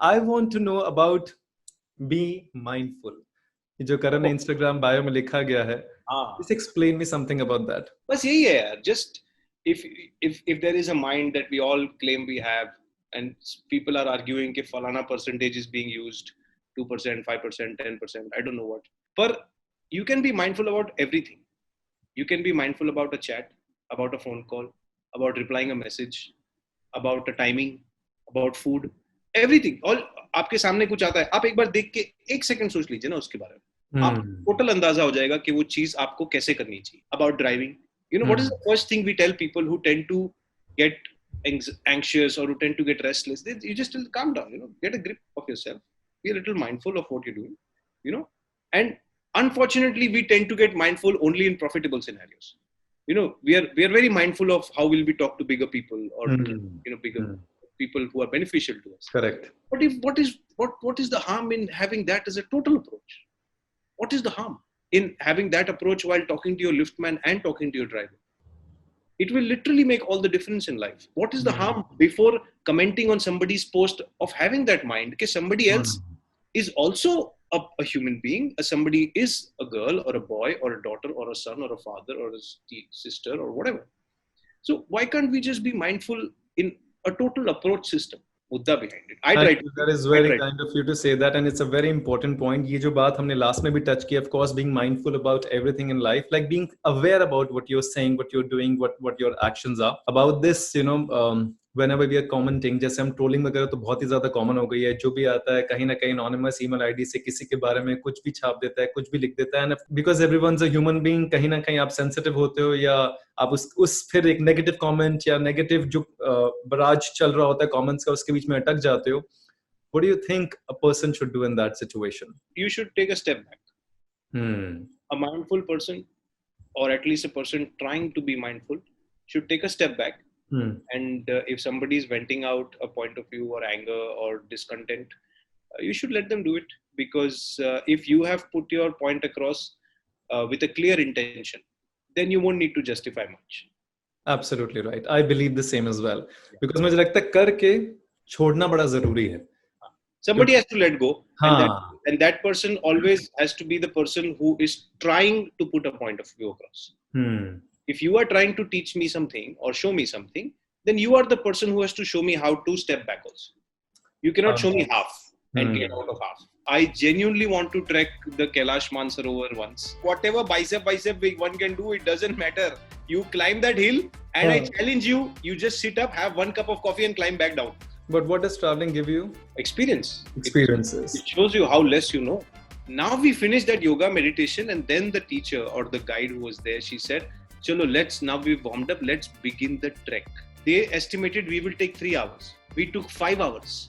I want to know about be mindful. ये जो करण Instagram bio में लिखा गया है, हाँ, just explain me something about that. बस यही है यार. Just if there is a mind that we all claim we have, and people are arguing कि फलाना percentage is being used, 2%, 5%, 10%, I don't know what. But you can be mindful about everything. You can be mindful about a chat, about a phone call, about replying a message, about a timing, about food, everything. All आपके सामने कुछ आता है, आप एक बार देख के एक सेकंड सोच लीजिए ना उसके बारे में. आपको टोटल अंदाजा हो जाएगा कि वो चीज आपको कैसे करनी चाहिए. About driving, you know, what is the first thing we tell people who tend to get anxious or who tend to get restless? You just tell, calm down, you know, get a grip of yourself, be a little mindful of what you're doing, you know. And unfortunately, we tend to get mindful only in profitable scenarios. You know, we are very mindful of how will we talk to bigger people or you know, bigger people who are beneficial to us. Correct. But what is the harm in having that as a total approach? What is the harm in having that approach while talking to your liftman and talking to your driver? It will literally make all the difference in life. What is the harm before commenting on somebody's post of having that mind? Because somebody else is also a human being. Somebody is a girl or a boy or a daughter or a son or a father or a sister or whatever. So why can't we just be mindful in a total approach system? मुद्दा behind it. I try to. That is very kind of you to say that, and it's a very important point. ये जो बात हमने last में भी touch की, of course, being mindful about everything in life, like being aware about what you're saying, what you're doing, what your actions are. About this, you know, whenever we are commenting, जैसे हम trolling वगैरह तो बहुत ही ज़्यादा common हो गई है. जो भी आता है कहीं ना कहीं anonymous email ID से किसी के बारे में कुछ भी छाप देता है, कुछ भी लिख देता है, and because everyone's a human being, कहीं ना कहीं आप sensitive होते हो या आप उस फिर एक नेगेटिव कमेंट या नेगेटिव जो बराज चल रहा होता है कमेंट्स का उसके बीच में अटक जाते हो. What do you think a person should do in that situation? You should take a step back. A mindful person, or at least a person trying to be mindful, should take a step back. And if somebody is venting out a point of view or anger or discontent, you should let them do it. Because if you have put your point across with a clear intention, then you won't need to justify much. Absolutely right. I believe the same as well. Because मुझे लगता है करके छोड़ना बड़ा जरूरी है. Somebody has to let go, and that person always has to be the person who is trying to put a point of view across. If you are trying to teach me something or show me something, then you are the person who has to show me how to step back also. You cannot show me half and get out of half. I genuinely want to trek the Kailash Mansarovar once. Whatever bicep one can do, it doesn't matter. You climb that hill and I challenge you, you just sit up, have one cup of coffee and climb back down. But what does traveling give you? Experiences. It shows you how less you know. Now we finished that yoga meditation, and then the teacher or the guide who was there, she said, Chalo, now we've warmed up, let's begin the trek. They estimated we will take 3 hours. We took 5 hours.